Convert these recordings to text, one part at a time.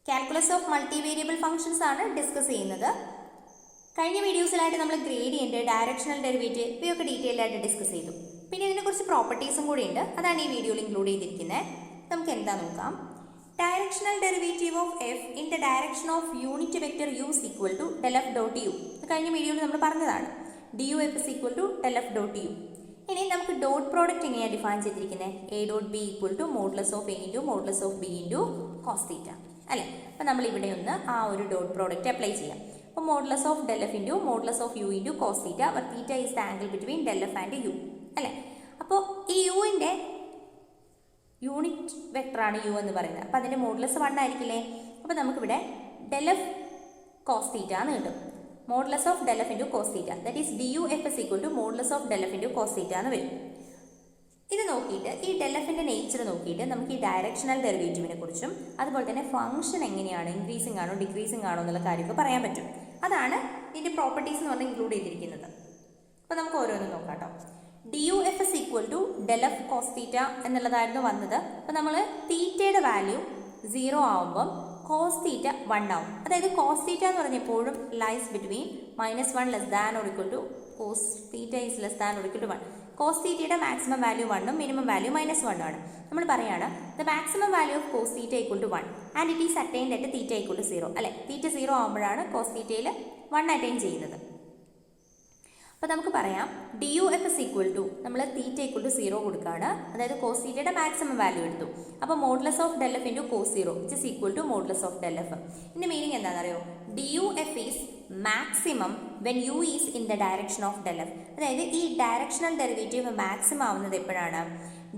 Calculus of multivariable functions ആണ് discuss ചെയ്യുന്നത്. കഴിഞ്ഞ വീഡിയോസിലായിട്ട് നമ്മൾ ഗ്രേഡിയന്റ്, ഡയറക്ഷണൽ ഡെറിവേറ്റീവ് ഇവയൊക്കെ ഡീറ്റെയിൽ ആയിട്ട് ഡിസ്കസ് ചെയ്തു. പിന്നെ ഇതിനെ കുറച്ച് പ്രോപ്പർട്ടീസും കൂടി ഉണ്ട്, അതാണ് ഈ വീഡിയോയിൽ ഇൻക്ലൂഡ് ചെയ്തിരിക്കുന്നത്. നമുക്ക് എന്താ നോക്കാം. Directional derivative of f in the direction of unit vector u is equal to del f dot u. കഴിഞ്ഞ വീഡിയോയിൽ നമ്മൾ പറഞ്ഞതാണ് d U F is equal to del f dot u. ഇനി നമുക്ക് ഡോട്ട് പ്രോഡക്റ്റ് എങ്ങനെയാണ് ഡിഫൈൻ ചെയ്തിരിക്കുന്നത്? A dot b equal to modulus of a into modulus of b into cos theta അല്ലേ. അപ്പം നമ്മൾ ഇവിടെ ഒന്ന് ആ ഒരു ഡോട്ട് പ്രോഡക്റ്റ് അപ്ലൈ ചെയ്യാം. അപ്പോൾ modulus of del F into modulus of u into cos theta, where theta is the angle between del f and u അല്ലേ. അപ്പോൾ ഈ യുവിൻ്റെ യൂണിറ്റ് വെക്ടറാണ് യു എന്ന് പറയുന്നത്. അപ്പോൾ അതിൻ്റെ മോഡുലസ് 1 ആയിരിക്കില്ലേ. അപ്പോൾ നമുക്കിവിടെ ഡെൽ എഫ് കോസ് തീറ്റ എന്ന് കിട്ടും. Modulus of del F into cos theta, that is d U F is equal to modulus of del F into cos theta എന്ന് വരും. ഇത് നോക്കിയിട്ട് ഈ ഡെൽ എഫിൻ്റെ നേച്ചർ നോക്കിയിട്ട് നമുക്ക് ഈ ഡയറക്ഷണൽ ഡെറിവേറ്റീവിനെ കുറിച്ചും അതുപോലെ തന്നെ ഫംഗ്ഷൻ എങ്ങനെയാണ്, ഇൻക്രീസിംഗ് ആണോ ഡിക്രീസിംഗ് ആണോ എന്നുള്ള കാര്യമൊക്കെ പറയാൻ പറ്റും. അതാണ് ഇതിൻ്റെ പ്രോപ്പർട്ടീസ് എന്ന് പറഞ്ഞാൽ ഇൻക്ലൂഡ് ചെയ്തിരിക്കുന്നത്. അപ്പോൾ നമുക്ക് ഓരോന്നും നോക്കാം കേട്ടോ. D U F is equal to del f cos theta എന്നുള്ളതായിരുന്നു വന്നത്. അപ്പോൾ നമ്മൾ തീറ്റയുടെ വാല്യൂ 0 ആവുമ്പം കോസ് തീറ്റ 1 ആവും. അതായത് കോസ് തീറ്റ എന്ന് പറഞ്ഞാൽ എപ്പോഴും lies between -1 less than or equal to cos theta is less than or equal to 1. Cos തീറ്റയുടെ മാക്സിമം വാല്യൂ 1 ഉം മിനിമം വാല്യൂ -1 ആണ്. നമ്മൾ പറയാണ് the maximum value of cos theta equal to 1 and it is attained at theta equal to 0 അല്ലെ. തീറ്റ 0 ആകുമ്പോഴാണ് cos തീറ്റയിൽ 1 attain ചെയ്യുന്നത്. അപ്പോൾ നമുക്ക് പറയാം d U F is equal to, നമ്മൾ തീറ്റ ഈക്വൽ ടു 0 കൊടുക്കുകയാണ്. അതായത് കോസ് തീറ്റയുടെ മാക്സിമം വാല്യൂ എടുത്തു. അപ്പോൾ modulus of del F into cos 0 which is equal to modulus of del f. ഇതിൻ്റെ മീനിങ് എന്താണെന്ന് അറിയോ? D U f is maximum when u is in the direction of del f. അതായത് ഈ directional derivative maximum ആവുന്നത് എപ്പോഴാണ്?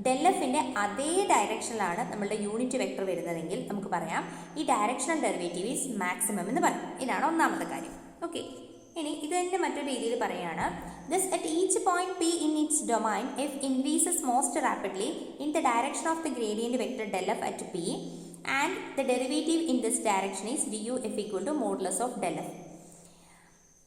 Del എഫിൻ്റെ അതേ ഡയറക്ഷനിലാണ് നമ്മളുടെ യൂണിറ്റ് വെക്ടർ വരുന്നതെങ്കിൽ നമുക്ക് പറയാം ഈ ഡയറക്ഷണൽ ഡെറിവേറ്റീവ് ഈസ് മാക്സിമം എന്ന് പറയും. ഇതാണ് ഒന്നാമത്തെ കാര്യം. ഓക്കെ, ഇനി ഇത് തന്നെ മറ്റൊരു രീതിയിൽ പറയുകയാണ്. Thus at each point P in its domain f increases most rapidly in the direction of the gradient vector del f at P and the derivative in this direction is du f equal to modulus of del f.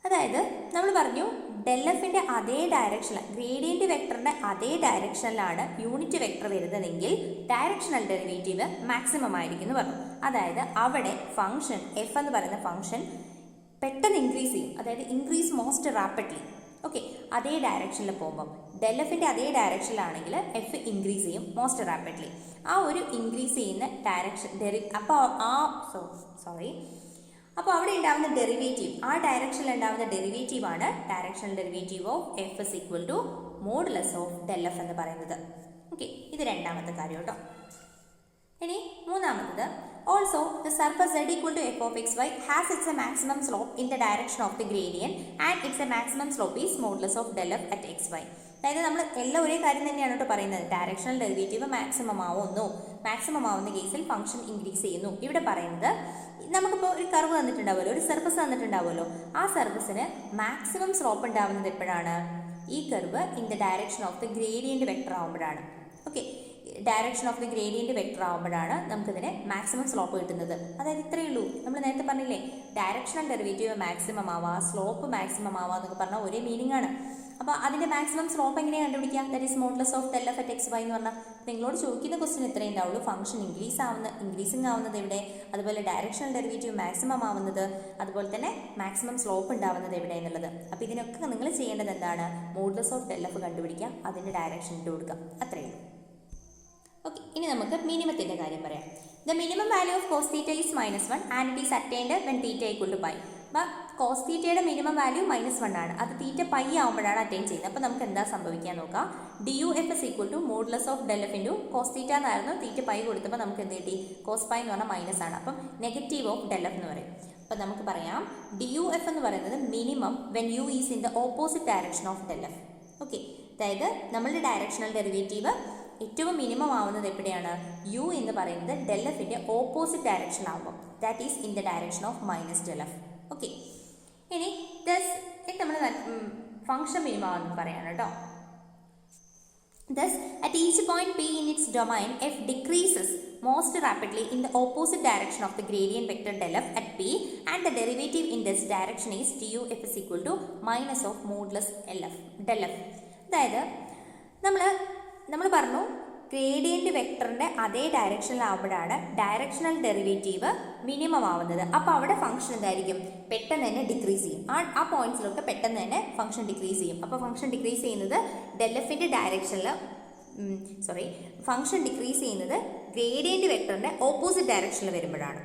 അതായത് നമ്മൾ പറഞ്ഞു del എഫിൻ്റെ അതേ ഡയറക്ഷനിൽ, gradient വെക്ടറിൻ്റെ അതേ ഡയറക്ഷനിലാണ് unit vector വരുന്നതെങ്കിൽ directional derivative maximum ആയിരിക്കും എന്ന് പറഞ്ഞു. അതായത് അവിടെ ഫംഗ്ഷൻ എഫ് എന്ന് പറയുന്ന ഫംഗ്ഷൻ പെട്ടെന്ന് ഇൻക്രീസ് ചെയ്യും. അതായത് ഇൻക്രീസ് മോസ്റ്റ് റാപ്പിഡ്ലി. ഓക്കെ, അതേ ഡയറക്ഷനിൽ പോകുമ്പം ഡെൽ എഫിൻ്റെ അതേ ഡയറക്ഷനിലാണെങ്കിൽ എഫ് ഇൻക്രീസ് ചെയ്യും മോസ്റ്റ് റാപ്പിഡ്ലി. ആ ഒരു ഇൻക്രീസ് ചെയ്യുന്ന ഡയറക്ഷൻ അപ്പോൾ അവിടെ ഉണ്ടാകുന്ന ഡെറിവേറ്റീവ്, ആ ഡയറക്ഷനിൽ ഉണ്ടാകുന്ന ഡെറിവേറ്റീവാണ് directional derivative of F is equal to modulus of del F എന്ന് പറയുന്നത്. ഓക്കെ, ഇത് രണ്ടാമത്തെ കാര്യം കേട്ടോ. ഇനി മൂന്നാമത്തത്, also the surface z equal to f of xy has its maximum slope in the direction of the gradient and its maximum slope is modulus of del f at xy. അതായത് നമ്മൾ എല്ലാം ഒരേ കാര്യം തന്നെയാണ് കേട്ടോ പറയുന്നത്. ഡയറക്ഷണൽ ഡെറിവേറ്റീവ് മാക്സിമം ആവുന്നു, maximum ആവുന്ന കേസിൽ ഫംഗ്ഷൻ ഇൻക്രീസ് ചെയ്യുന്നു. ഇവിടെ പറയുന്നത് നമുക്കിപ്പോൾ ഒരു കർവ് തന്നിട്ടുണ്ടാവുമല്ലോ, ഒരു സർഫസ് തന്നിട്ടുണ്ടാവുമല്ലോ, ആ സർഫസിന് മാക്സിമം സ്ലോപ്പ് ഉണ്ടാവുന്നത് എപ്പോഴാണ്? ഈ curve in the direction of the gradient vector ആവുമ്പോഴാണ്. Okay, direction of the gradient vector ആകുമ്പോഴാണ് നമുക്കിതിന് മാക്സിമം സ്ലോപ്പ് കിട്ടുന്നത്. അതായത് ഇത്രയേ ഉള്ളൂ. നമ്മൾ നേരത്തെ പറഞ്ഞില്ലേ ഡയറക്ഷണൽ ഡെറിവേറ്റീവ് മാക്സിമം ആവാം, സ്ലോപ്പ് മാക്സിമം ആവാം എന്നൊക്കെ പറഞ്ഞാൽ ഒരേ മീനിങ് ആണ്. അപ്പോൾ അതിൻ്റെ മാക്സിമം സ്ലോപ്പ് എങ്ങനെയാണ് കണ്ടുപിടിക്കുക? That is modulus of del f at x y എന്ന് പറഞ്ഞാൽ നിങ്ങളോട് ചോദിക്കുന്ന ക്വസ്റ്റ്യൻ ഇത്രയേ ഉണ്ടാവുള്ളൂ. ഫംഗ്ഷൻ ഇൻക്രീസിങ് ആവുന്നത് എവിടെ, അതുപോലെ ഡയറക്ഷണൽ ഡെറിവേറ്റീവ് മാക്സിമം ആവുന്നത്, അതുപോലെ തന്നെ മാക്സിമം സ്ലോപ്പ് ഉണ്ടാവുന്നത് എവിടെ എന്നുള്ളത്. അപ്പോൾ ഇതിനൊക്കെ നിങ്ങൾ ചെയ്യേണ്ടത് എന്താണ്? മോഡുലസ് ഓഫ് ഡെൽ എഫ് കണ്ടുപിടിക്കുക, അതിൻ്റെ ഡയറക്ഷൻ ഇട്ട് കൊടുക്കുക, അത്രയേ ഉള്ളൂ. ഓക്കെ, ഇനി നമുക്ക് മിനിമത്തിൻ്റെ കാര്യം പറയാം. The minimum value of cos theta is -1 and it is attained when theta equal to pi. അപ്പോൾ കോസ് തീറ്റയുടെ മിനിമം വാല്യൂ -1 ആണ്. അത് തീറ്റ പൈ ആകുമ്പോഴാണ് അറ്റൈൻ ചെയ്യുന്നത്. അപ്പോൾ നമുക്ക് എന്താ സംഭവിക്കാൻ നോക്കാം. D U F is equal to modulus of del F into cos theta എന്നായിരുന്നു. തീറ്റ പൈ കൊടുത്തപ്പോൾ നമുക്ക് എന്ത് കിട്ടി? കോസ് പൈ എന്ന് പറഞ്ഞാൽ മൈനസ് ആണ്. അപ്പം നെഗറ്റീവ് ഓഫ് ഡെൽ എഫ് എന്ന് പറയും. അപ്പോൾ നമുക്ക് പറയാം ഡി യു എഫ് എന്ന് പറയുന്നത് minimum when u is in the opposite direction of del F. Okay, അതായത് നമ്മളുടെ ഡയറക്ഷണൽ ഡെറിവേറ്റീവ് ഏറ്റവും മിനിമം ആവുന്നത് എവിടെയാണ്? യു എന്ന് പറയുന്നത് ഡെൽ എഫിൻ്റെ ഓപ്പോസിറ്റ് ഡയറക്ഷൻ ആകുമ്പോൾ, that is in the direction of minus del F. Okay, ഇനി നമ്മൾ ഫംഗ്ഷൻ മിനിമം ആണെന്ന് പറയാണ് കേട്ടോ. Thus, at each point P in its domain, f decreases most rapidly in the opposite direction of the gradient vector del f at P and the derivative in this direction is du f is equal to minus of modulus del f. അതായത് നമ്മൾ പറഞ്ഞു gradient വെക്ടറിൻ്റെ അതേ ഡയറക്ഷനിലാവുമ്പോഴാണ് directional derivative minimum ആവുന്നത്. അപ്പോൾ അവിടെ function എന്തായിരിക്കും, പെട്ടെന്ന് തന്നെ ഡിക്രീസ് ചെയ്യും. ആ പോയിന്റ്സിലൊക്കെ പെട്ടെന്ന് തന്നെ ഫംഗ്ഷൻ ഡിക്രീസ് ചെയ്യും. അപ്പോൾ ഫംഗ്ഷൻ ഡിക്രീസ് ചെയ്യുന്നത് ഡെൽഎഫിൻ്റെ ഡയറക്ഷനിൽ ഫംഗ്ഷൻ ഡിക്രീസ് ചെയ്യുന്നത് ഗ്രേഡിയൻറ്റ് വെക്ടറിൻ്റെ ഓപ്പോസിറ്റ് ഡയറക്ഷനിൽ വരുമ്പോഴാണ്.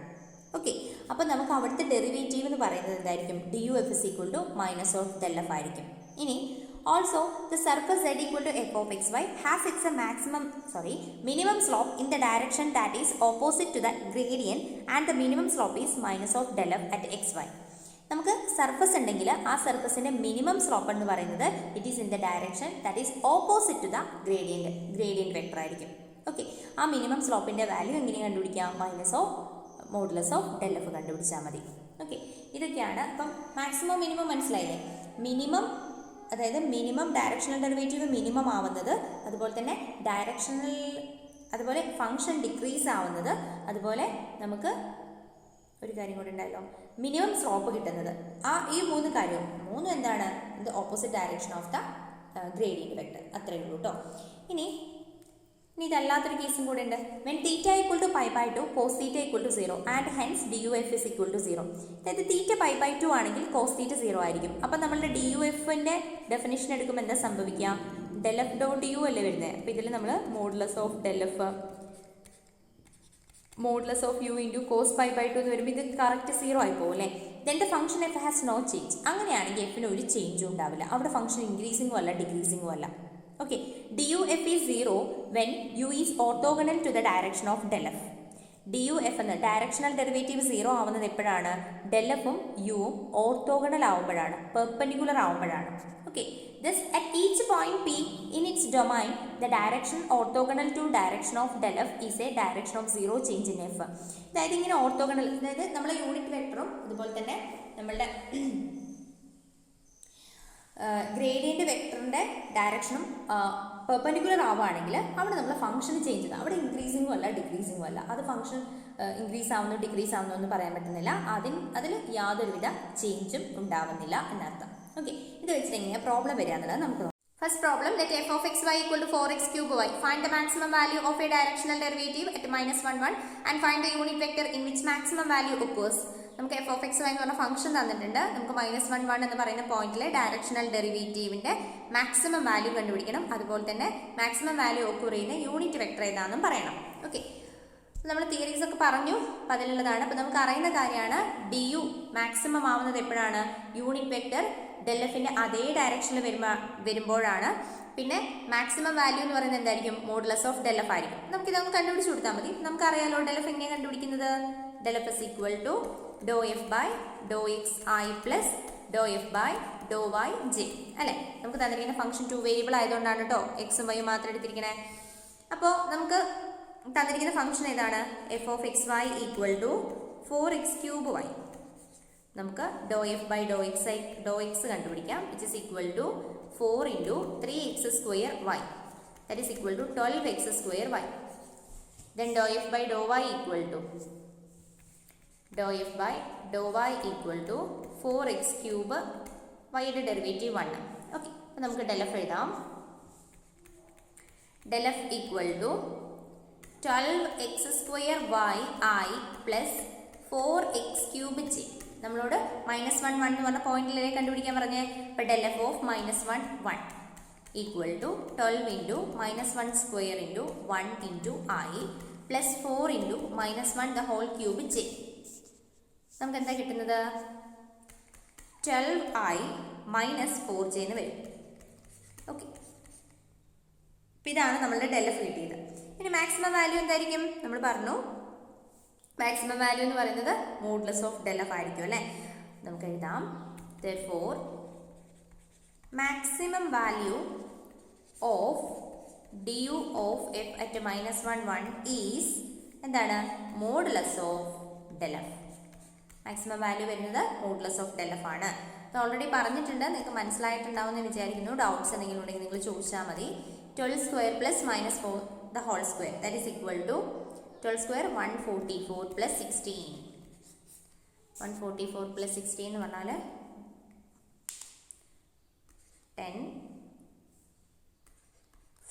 ഓക്കെ, അപ്പോൾ നമുക്ക് അവിടുത്തെ ഡെറിവേറ്റീവ് എന്ന് പറയുന്നത് എന്തായിരിക്കും, d U F is equal to minus of del f ആയിരിക്കും. ഇനി also the surface z equal to f of xy has its minimum slope in the direction that is opposite to the gradient and the minimum slope is minus of del f at xy. നമുക്ക് surface ഉണ്ടെങ്കിൽ ആ സർഫസിന്റെ minimum slope എന്ന് പറയുന്നത് it is in the direction that is opposite to the gradient vector ആയിരിക്കും. Okay, ആ minimum സ്ലോപ്പിന്റെ value എങ്ങനെ കണ്ടുപിടിക്കാം, minus of modulus of del f കണ്ടുപിടിച്ചാൽ മതി. ഓക്കെ, ഇതൊക്കെയാണ്. അപ്പം മാക്സിമം മിനിമം മനസ്സിലായില്ലേ. മിനിമം അതായത് മിനിമം ഡയറക്ഷണൽ ഡെറിവേറ്റീവ് മിനിമം ആവുന്നത്, അതുപോലെ തന്നെ അതുപോലെ ഫംഗ്ഷൻ ഡിക്രീസ് ആവുന്നത്, അതുപോലെ നമുക്ക് ഒരു കാര്യം കൂടി ഉണ്ടല്ലോ, മിനിമം സ്ലോപ്പ് കിട്ടുന്നത്. ഈ മൂന്ന് കാര്യവും എന്താണ്, ഇത് opposite direction of the gradient vector. അത്രയേ ഉള്ളൂ കേട്ടോ. ഇനി ഇതല്ലാത്തൊരു കേസും കൂടെ ഉണ്ട്. When theta equal to pi by 2 cos theta equal to 0 and hence d U F is equal to 0. അതായത് തീറ്റ പൈ ബൈ 2 ആണെങ്കിൽ കോസ് തീറ്റ 0 ആയിരിക്കും. അപ്പം നമ്മളുടെ ഡി യു എഫിൻ്റെ ഡെഫിനിഷൻ എടുക്കുമ്പോൾ എന്താ സംഭവിക്കുക, del f dot d u അല്ലേ വരുന്നത്. അപ്പോൾ ഇതിൽ നമ്മൾ modulus of del f modulus of u into cos pi by 2 എന്ന് വരുമ്പോൾ ഇത് കറക്റ്റ് 0 ആയി പോകും അല്ലേ. Then the function f has no change. അങ്ങനെയാണെങ്കിൽ എഫിന് ഒരു ചേഞ്ചും ഉണ്ടാവില്ല. അവിടെ ഫംഗ്ഷൻ ഇൻക്രീസിങ്ങും അല്ല ഡിക്രീസിങ്ങും അല്ല. Okay, DUF is 0 when U is orthogonal to the direction of del f. DUF എന്ന ഡയറക്ഷണൽ ഡെറിവേറ്റീവ് 0 ആവുന്നത് എപ്പോഴാണ്, del f ഉം U ഉം ഓർത്തോഗണൽ ആവുമ്പോഴാണ്, പെർപെൻഡിക്കുലർ ആവുമ്പോഴാണ്. Okay, thus at each point P in its domain the direction orthogonal to direction of del f is a direction of 0 change in f. അതായത് ഇങ്ങനെ orthogonal, അതായത് നമ്മളെ യൂണിറ്റ് വെക്ടറും അതുപോലെ തന്നെ നമ്മളുടെ ഗ്രേഡിയൻറ്റ് വെക്ടറിൻ്റെ ഡയറക്ഷനും പെർപെൻഡിക്കുലർ ആവുകയാണെങ്കിൽ അവിടെ നമ്മൾ ഫംഗ്ഷൻ ചേഞ്ച് ചെയ്താൽ അവിടെ ഇൻക്രീസിങ്ങും അല്ല ഡിക്രീസിങ്ങും അല്ല. അത് ഫംഗ്ഷൻ ഇൻക്രീസ് ആവുന്നു ഡിക്രീസ് ആവുന്നു എന്ന് പറയാൻ പറ്റുന്നില്ല. അതിൽ യാതൊരുവിധ ചേഞ്ചും ഉണ്ടാവുന്നില്ല എന്നർത്ഥം. ഓക്കെ, ഇത് വെച്ചിട്ട് എങ്ങനെയാണ് പ്രോബ്ലം വരിക എന്നുള്ളത് നമുക്ക് നോക്കാം. First problem, let f of xy equal to 4x cube y. Find the maximum value of a directional derivative at minus 1, 1 and find the unit vector in which maximum value occurs. നമുക്ക് F of X y എന്ന് പറഞ്ഞ function തന്നിട്ടുണ്ട്. നമുക്ക് -1, 1 എന്ന് പറയുന്ന പോയിന്റിലെ directional ഡെറിവേറ്റീവിന്റെ maximum value കണ്ടുപിടിക്കണം. അതുപോലെ തന്നെ മാക്സിമം വാല്യൂ ഒക്കൂർ ചെയ്യുന്ന യൂണിറ്റ് വെക്ടർ ഏതാണെന്നും പറയണം. ഓക്കെ, നമ്മൾ തിയറീസ് ഒക്കെ പറഞ്ഞു, അപ്പം അതിലുള്ളതാണ്. അപ്പം നമുക്ക് അറിയുന്ന കാര്യമാണ് ഡി യു മാക്സിമം ആവുന്നത് എപ്പോഴാണ്, യൂണിറ്റ് വെക്ടർ ഡെൽ എഫിന്റെ അതേ ഡയറക്ഷനിൽ വരുമ്പോഴാണ്. പിന്നെ മാക്സിമം വാല്യൂ എന്ന് പറയുന്നത് എന്തായിരിക്കും, മോഡുലസ് ഓഫ് ഡെൽ എഫ് ആയിരിക്കും. നമുക്കിതൊന്ന് കണ്ടുപിടിച്ച് കൊടുത്താൽ മതി. നമുക്കറിയാലോ ഡെൽ എഫ് എങ്ങനെയാണ് കണ്ടുപിടിക്കുന്നത്, del f is equal to do F by do x i plus do F by do y j അല്ലേ. നമുക്ക് തന്നിരിക്കുന്ന ഫംഗ്ഷൻ 2 വേരിയബിൾ ആയതുകൊണ്ടാണ് കേട്ടോ എക്സും വൈയും മാത്രം എടുത്തിരിക്കണേ. അപ്പോൾ നമുക്ക് തന്നിരിക്കുന്ന ഫംഗ്ഷൻ ഏതാണ്, F of X Y equal to 4x cube Y. നമുക്ക് do F by do X കണ്ടുപിടിക്കാം, which is equal to 4 into 3x square Y, that is equal to 12x square Y. Then do F by do Y equal to do F by do Y equal to 4x cube വൈയുടെ derivative 1. Okay, അപ്പോൾ നമുക്ക് del F എഴുതാം. Del F equal to 12x square Y I plus 4x cube j. നമ്മളോട് -1, 1 എന്ന് പറഞ്ഞ പോയിന്റിലേക്ക് കണ്ടുപിടിക്കാൻ പറഞ്ഞേ. അപ്പോൾ del f of -1, 1 equal to 12 into -1 square into 1 into i plus 4 into -1 the whole cube j. നമുക്ക് എന്താ കിട്ടുന്നത്, 12i - 4j എന്ന് വരും. ഓക്കെ, അപ്പോൾ ഇതാണ് നമ്മളുടെ ഡെൽ എഫ് കിട്ടിയത്. ഇനി മാക്സിമം വാല്യൂ എന്തായിരിക്കും, നമ്മൾ പറഞ്ഞു മാക്സിമം വാല്യൂ എന്ന് പറയുന്നത് മോഡുലസ് ഓഫ് ഡെൽ എഫ് ആയിരിക്കും അല്ലേ. നമുക്ക് എഴുതാം, therefore maximum value of du of f at -1, 1 is എന്താണ്, modulus of del F. Maximum value വരുന്നത് മോഡുലസ് ഓഫ് ഡെൽ എഫ് ആണ്. ഇത് ഓൾറെഡി പറഞ്ഞിട്ടുണ്ട്, നിങ്ങൾക്ക് മനസ്സിലായിട്ടുണ്ടാവും എന്ന് വിചാരിക്കുന്നു. ഡൗട്ട്സ് എന്തെങ്കിലും ഉണ്ടെങ്കിൽ നിങ്ങൾ ചോദിച്ചാൽ മതി. 12 square plus -4 the whole square that is equal to 12 square 144 plus 16. 144 plus 16 എന്ന് പറഞ്ഞാൽ 10,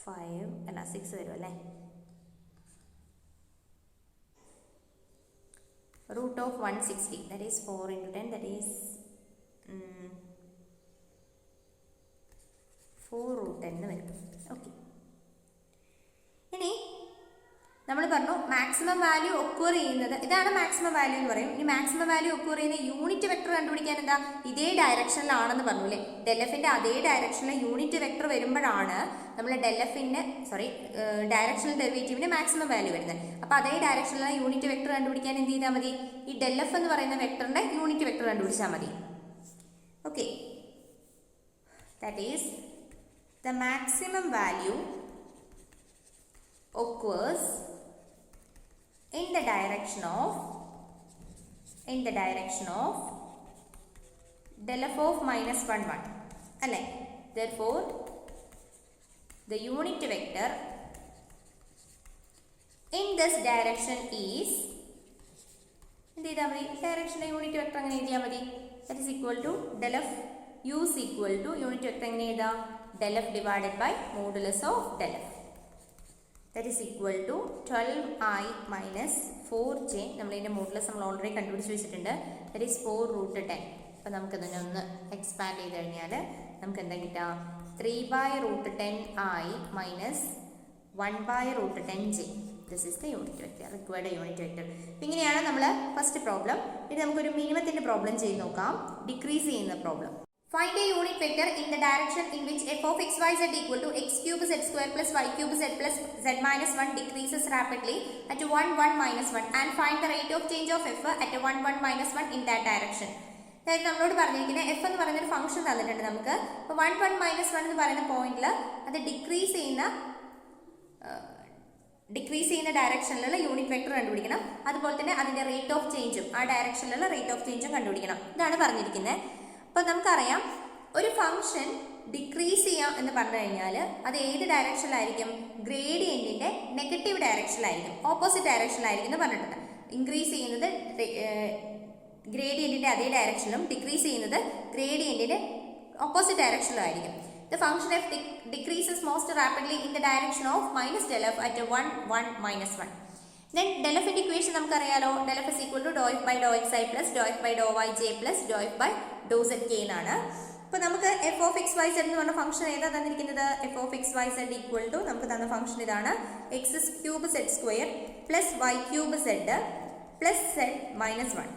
5 അല്ല 6 വരും അല്ലേ. root of 160, that is 4 into 10, that is 4 root 10 എന്ന് വരും. ഓക്കെ, ഇനി നമ്മൾ പറഞ്ഞു മാക്സിമം വാല്യൂ ഒക്വർ ചെയ്യുന്നത്, ഇതാണ് മാക്സിമം വാല്യൂ എന്ന് പറയും. ഇനി മാക്സിമം വാല്യൂ ഒക്വർ ചെയ്യുന്ന യൂണിറ്റ് വെക്ടർ കണ്ടുപിടിക്കാൻ എന്താ, ഇതേ ഡയറക്ഷനിലാണെന്ന് പറഞ്ഞു അല്ലേ. ഡെൽഎഫിന്റെ അതേ ഡയറക്ഷനിൽ യൂണിറ്റ് വെക്ടർ വരുമ്പോഴാണ് നമ്മൾ ഡയറക്ഷണൽ ഡെറിവേറ്റീവിന്റെ മാക്സിമം വാല്യൂ വരുന്നത്. അപ്പോൾ അതേ ഡയറക്ഷനിലുള്ള യൂണിറ്റ് വെക്ടർ കണ്ടുപിടിക്കാൻ എന്ത് ചെയ്താൽ മതി, ഈ ഡെൽഎഫ് എന്ന് പറയുന്ന വെക്ടറിന്റെ യൂണിറ്റ് വെക്ടർ കണ്ടുപിടിച്ചാൽ മതി. Okay, that is the maximum value occurs in the direction of del f of minus 1 1 alle. Therefore the unit vector in this direction is direction unit vector angane edhiya madi, that is equal to del f u is equal to unit vector angane edha del f divided by modulus of del f, that is equal to 12i minus 4j. നമ്മൾ ഇതിന്റെ modulus നമ്മൾ already കണ്ടുപിടിച്ച് വെച്ചിട്ടുണ്ട്, that is 4 root 10. അപ്പോൾ നമുക്ക് ഇതിനെ ഒന്ന് expand ചെയ്ത് കഴിഞ്ഞാൽ നമുക്ക് എന്താ കിട്ടുക, 3 by root 10i minus 1 by root 10j. This is the unit vector, required unit vector. ഇങ്ങനെയാണ് നമ്മൾ ഫസ്റ്റ് പ്രോബ്ലം. ഇനി നമുക്കൊരു മിനിമത്തിന്റെ പ്രോബ്ലം ചെയ്ത് നോക്കാം, ഡിക്രീസ് ചെയ്യുന്ന problem. Find a unit vector in the direction in which f of x y z equal to x cube z square plus y cube z plus z minus 1 decreases rapidly at 1 1 minus 1 and find the rate of change of f at 1 1 minus 1 in that direction. അതായത് നമ്മളോട് പറഞ്ഞിരിക്കുന്നത് F എന്ന് പറയുന്ന ഒരു function തന്നിട്ടുണ്ട് നമുക്ക്. അപ്പോൾ 1 1 minus 1 എന്ന് പറയുന്ന പോയിന്റിൽ അത് ഡിക്രീസ് ചെയ്യുന്ന ഡയറക്ഷനിലുള്ള യൂണിറ്റ് വെക്ടർ കണ്ടുപിടിക്കണം. അതുപോലെ തന്നെ അതിന്റെ റേറ്റ് ഓഫ് ചേഞ്ചും ആ ഡയറക്ഷനിലുള്ള റേറ്റ് ഓഫ് ചേഞ്ചും കണ്ടുപിടിക്കണം. ഇതാണ് പറഞ്ഞിരിക്കുന്നത്. അപ്പോൾ നമുക്കറിയാം ഒരു ഫംഗ്ഷൻ ഡിക്രീസ് ചെയ്യാം എന്ന് പറഞ്ഞു കഴിഞ്ഞാൽ അത് ഏത് ഡയറക്ഷനിലായിരിക്കും, ഗ്രേഡിയന്റിന്റെ നെഗറ്റീവ് ഡയറക്ഷനിലായിരിക്കും, ഓപ്പോസിറ്റ് ഡയറക്ഷനിലായിരിക്കും എന്ന് പറഞ്ഞിട്ടുണ്ട്. ഇൻക്രീസ് ചെയ്യുന്നത് ഗ്രേഡിയന്റിന്റെ അതേ ഡയറക്ഷനിലും ഡിക്രീസ് ചെയ്യുന്നത് ഗ്രേഡിയന്റിന്റെ ഓപ്പോസിറ്റ് ഡയറക്ഷനിലും ആയിരിക്കും. The function f decreases most rapidly in the direction of minus del f at 1 1 minus 1. Then del f ന്റെ equation നമുക്കറിയാലോ, del f is equal to dou f by dou xi plus dou f by dou yj plus dou f by dou zk എന്നാണ്. അപ്പോൾ നമുക്ക് f of x y z എന്ന് പറഞ്ഞ function ഏതാ തന്നിരിക്കുന്നത്, f of x y z equal to നമുക്ക് തന്ന function ഇതാണ്, x cube z square plus y cube z plus z minus 1.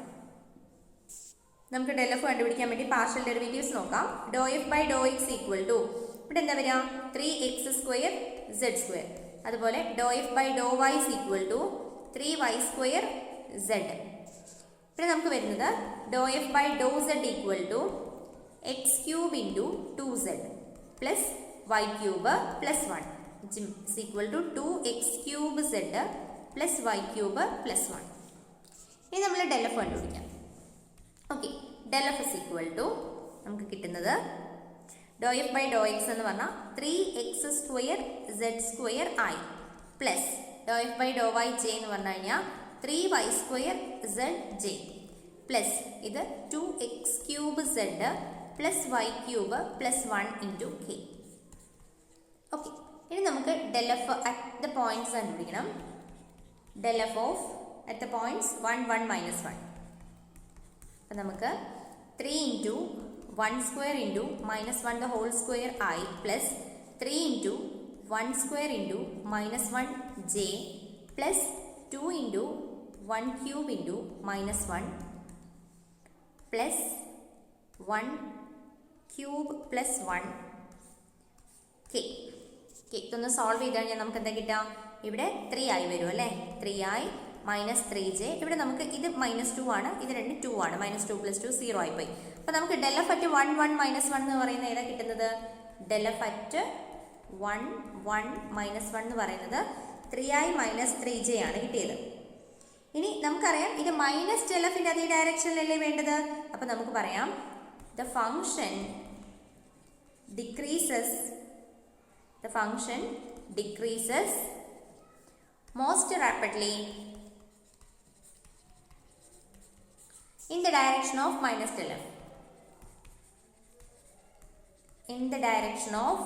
നമുക്ക് del f കണ്ടുപിടിക്കാൻ വേണ്ടി പാർഷ്യൽ ഡെറിവേറ്റീവ്സ് നോക്കാം. Do F by do X equal to ഇവിടെ എന്താ വരിക, 3x സ്ക്വയർ z സ്ക്വയർ. അതുപോലെ do F by do Y equal to 3y square z. ഇവിടെ നമുക്ക് വരുന്നത് do F by do z equal to X cube into 2z plus Y cube plus 1 is equal to 2x cube z plus Y cube plus 1. ഇനി നമ്മൾ del f കണ്ടുപിടിക്കാം. Okay, del f is equal to നമുക്ക് കിട്ടുന്നത് do F by do x എന്ന് പറഞ്ഞാൽ 3x square z square ആയി plus do F by do y j എന്ന് പറഞ്ഞു കഴിഞ്ഞാൽ 3y square z J plus ഇത് 2x cube z plus Y cube plus 1 into K. Okay, ഇനി നമുക്ക് del f at the points കണ്ടുപിടിക്കണം. del f of at the points 1 1 minus 1. അപ്പോൾ നമുക്ക് 3 into 1 square into minus 1 the whole square ആയി plus 3 into 1 square into minus 1 J plus 2 into 1 cube into minus 1 plus 1 cube plus 1 K. ഇതൊന്ന് solve ചെയ്ത് കഴിഞ്ഞാൽ നമുക്ക് എന്താ കിട്ടുക, ഇവിടെ 3 ആയി വരും അല്ലേ, 3i മൈനസ് 3j. ഇവിടെ നമുക്ക് ഇത് -2 ആണ്, ഇത് 2 ആണ്, -2 + 2 0 ആയിപ്പോയി. അപ്പോൾ നമുക്ക് del f at 1 1 മൈനസ് 1 എന്ന് പറയുന്നത് ഏതാ കിട്ടുന്നത്, del f at 1 1 മൈനസ് 1 എന്ന് പറയുന്നത് 3i മൈനസ് 3j ആണ് കിട്ടിയത്. ഇനി നമുക്കറിയാം ഇത് മൈനസ് del f ന്റെ അതേ ഡയറക്ഷനിലല്ലേ വേണ്ടത്. അപ്പോൾ നമുക്ക് പറയാം the function decreases most rapidly in the direction of minus del f. In the direction of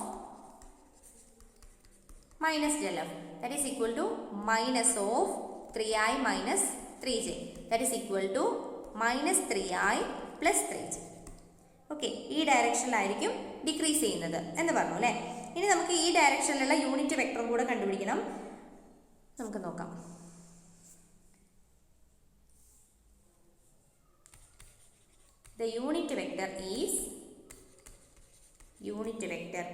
minus del f, that is equal to minus of 3i minus 3j. That is equal to minus 3i plus 3j. Okay, ഈ ഡയറക്ഷനിലായിരിക്കും decrease ചെയ്യുന്നത് എന്ന് പറഞ്ഞു അല്ലേ. ഇനി നമുക്ക് ഈ ഡയറക്ഷനിലുള്ള unit വെക്ടറും കൂടെ കണ്ടുപിടിക്കണം. നമുക്ക് നോക്കാം. The unit vector is unit vector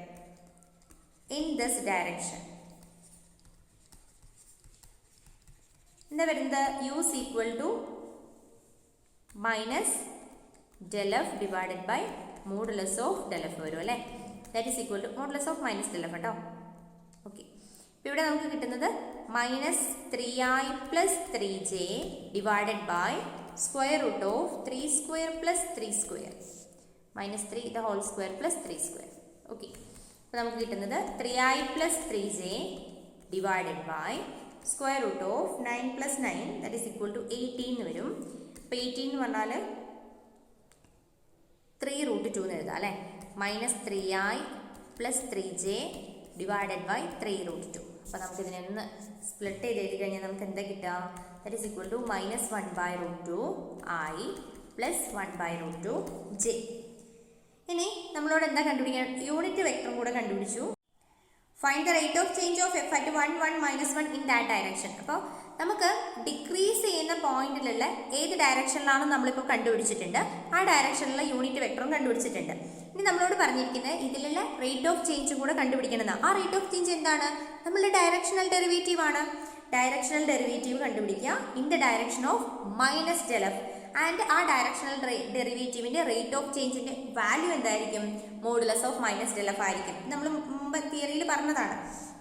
in this direction. എന്താ വരുന്നത്? u is equal to minus del f divided by modulus of del f വരും അല്ലേ. That is equal to modulus of minus del f കേട്ടോ. Okay, ഇപ്പോൾ ഇവിടെ നമുക്ക് കിട്ടുന്നത് minus 3i plus 3j divided by square root of 3 square plus 3 square minus 3 the whole square plus 3 square. Okay, അപ്പോൾ നമുക്ക് കിട്ടുന്നത് 3i plus 3j divided by square root of 9 plus 9 that is equal to 18 വരും. അപ്പോൾ 18 എന്ന് പറഞ്ഞാൽ 3 root 2 എന്ന് എഴുതാം അല്ലേ. Minus 3i plus 3j divided by 3 root 2. അപ്പോൾ നമുക്കിതിനെ ഒന്ന് സ്പ്ലിറ്റ് ചെയ്ത് എഴുതി കഴിഞ്ഞാൽ നമുക്ക് എന്താ കിട്ടുക? That is equal to minus 1 by root 2 I plus 1 by root 2 j. ഇനി നമ്മളോട് എന്താ കണ്ടുപിടിക്കാൻ? യൂണിറ്റ് വെക്ടറും കൂടെ കണ്ടുപിടിച്ചു. Find the rate of change of f at 1, 1, minus 1 in that direction. അപ്പോൾ നമുക്ക് ഡിക്രീസ് ചെയ്യുന്ന പോയിന്റിലുള്ള ഏത് ഡയറക്ഷനിലാണോ നമ്മളിപ്പോൾ കണ്ടുപിടിച്ചിട്ടുണ്ട്, ആ ഡയറക്ഷനിലുള്ള യൂണിറ്റ് വെക്ടറും കണ്ടുപിടിച്ചിട്ടുണ്ട്. ഇനി നമ്മളോട് പറഞ്ഞിരിക്കുന്നത് ഇതിലുള്ള റേറ്റ് ഓഫ് ചേഞ്ചും കൂടെ കണ്ടുപിടിക്കണമെന്നാണ്. ആ റേറ്റ് ഓഫ് ചേഞ്ച് എന്താണ്? നമ്മളുടെ ഡയറക്ഷണൽ ഡെറിവേറ്റീവ് ആണ്. ഡയറക്ഷണൽ ഡെറിവേറ്റീവ് കണ്ടുപിടിക്കുക in the direction of minus del f. And ആ ഡയറക്ഷണൽ ഡെറിവേറ്റീവിൻ്റെ റേറ്റ് ഓഫ് ചേഞ്ചിൻ്റെ വാല്യൂ എന്തായിരിക്കും? Modulus of minus del f ആയിരിക്കും. നമ്മൾ മുമ്പ് തിയറിയിൽ പറഞ്ഞതാണ്.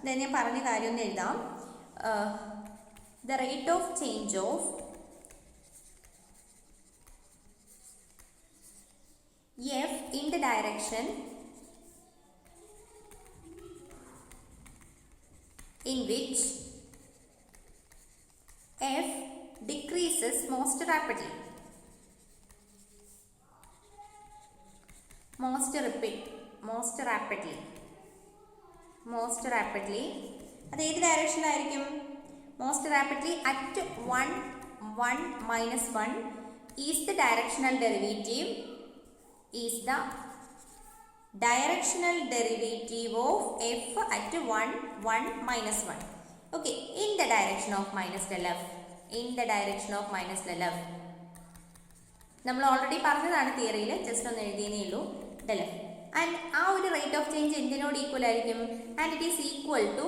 ഞാൻ പറഞ്ഞ കാര്യം ഒന്ന് എഴുതാം. The rate of change of f in the direction in which f decreases most rapidly. Most rapidly അത് ഏത് ഡയറക്ഷനിലായിരിക്കും? most rapidly at 1, 1 minus 1 is the directional derivative of f at 1, 1 minus 1. Okay, in the direction of minus del f. നമ്മൾ already പറഞ്ഞതാണ് തിയറിയിൽ, just ഒന്ന് എഴുതിയേ ഉള്ളൂ. del f. And ആ ഒരു rate of change എന്തിനോട് ഈക്വൽ ആയിരിക്കും? And it is equal to,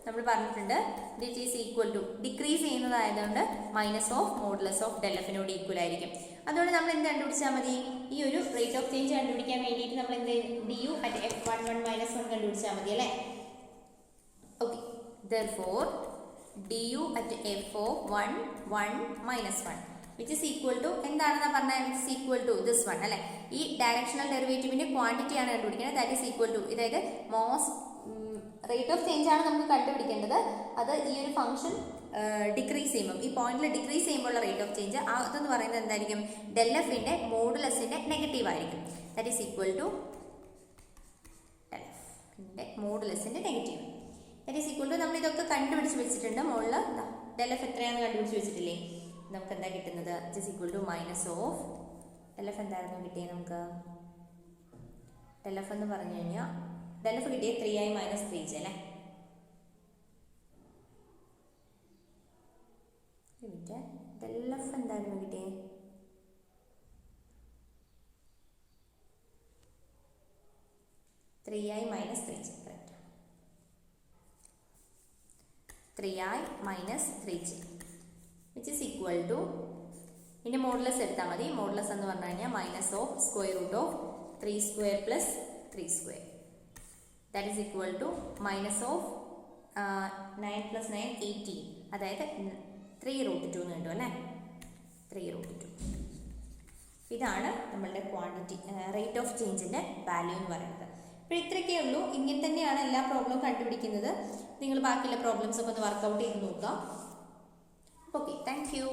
നമ്മൾ പറഞ്ഞിട്ടുണ്ട്, it is equal to decrease ചെയ്യുന്നതായതുകൊണ്ട് minus of modulus of del f നോട് ഈക്വൽ ആയിരിക്കും. അതുകൊണ്ട് നമ്മൾ എന്ത് കണ്ടുപിടിച്ചാൽ മതി? ഈ ഒരു റേറ്റ് ഓഫ് ചേഞ്ച് കണ്ടുപിടിക്കാൻ വേണ്ടിയിട്ട് നമ്മൾ എന്ത് du at f1, 1 minus 1 കണ്ടുപിടിച്ചാൽ മതി അല്ലേ. Okay, therefore du at f of 1, 1 minus 1 which is equal to എന്താണെന്നാ പറഞ്ഞാൽ? It is equal to this one അല്ലേ. ഈ ഡയറക്ഷണൽ ഡെറിവേറ്റീവിൻ്റെ ക്വാണ്ടിറ്റി ആണ് കണ്ടുപിടിക്കുന്നത്. ദാറ്റ് ഈസ് ഈക്വൽ ടു, അതായത് റേറ്റ് ഓഫ് ചേഞ്ച് ആണ് നമുക്ക് കണ്ടുപിടിക്കേണ്ടത്. അത് ഈ ഒരു ഫംഗ്ഷൻ ഡിക്രീസ് ചെയ്യുമ്പോൾ, ഈ പോയിന്റിൽ ഡിക്രീസ് ചെയ്യുമ്പോൾ റേറ്റ് ഓഫ് ചേഞ്ച് അതെന്ന് പറയുന്നത് എന്തായിരിക്കും? del f-ന്റെ മോഡുലസിൻ്റെ നെഗറ്റീവ് ആയിരിക്കും. That is equal to del f-ന്റെ മോഡുലസിൻ്റെ negative. That is equal to, നമ്മൾ ഇതൊക്കെ കണ്ടുപിടിച്ച് വെച്ചിട്ടുണ്ട്. മുകളിൽ del f എത്രയാണെന്ന് കണ്ടുപിടിച്ച് വെച്ചിട്ടില്ലേ? നമുക്ക് എന്താ കിട്ടുന്നത്? It is equal to minus of del f എന്തായിരുന്നു കിട്ടിയത് നമുക്ക്? del f എന്ന് പറഞ്ഞു കഴിഞ്ഞാൽ del f കിട്ടിയത് 3i മൈനസ് 3j അല്ലേ. del f എന്തായിരുന്നു കിട്ടിയത്? 3i minus 3j. 3i minus 3j which is equal to, ഇതിൻ്റെ മോഡുലസ് എടുത്താൽ മതി. മോഡുലസ് എന്ന് പറഞ്ഞു കഴിഞ്ഞാൽ minus of square root of 3 square plus 3 square. That is equal to minus of 9 plus 9 18, അതായത് 3 root 2 എന്ന് കിട്ടും അല്ലേ. 3 root 2. ഇതാണ് നമ്മളുടെ ക്വാണ്ടിറ്റി റേറ്റ് ഓഫ് ചേഞ്ചിൻ്റെ വാല്യൂ എന്ന് പറയുന്നത്. അപ്പോൾ ഇത്രയൊക്കെ ഉള്ളൂ. ഇങ്ങനെ തന്നെയാണ് എല്ലാ പ്രോബ്ലവും കണ്ടുപിടിക്കുന്നത്. നിങ്ങൾ ബാക്കിയുള്ള പ്രോബ്ലംസ് ഒക്കെ ഒന്ന് വർക്കൗട്ട് ചെയ്ത് നോക്കാം. Okay, thank you.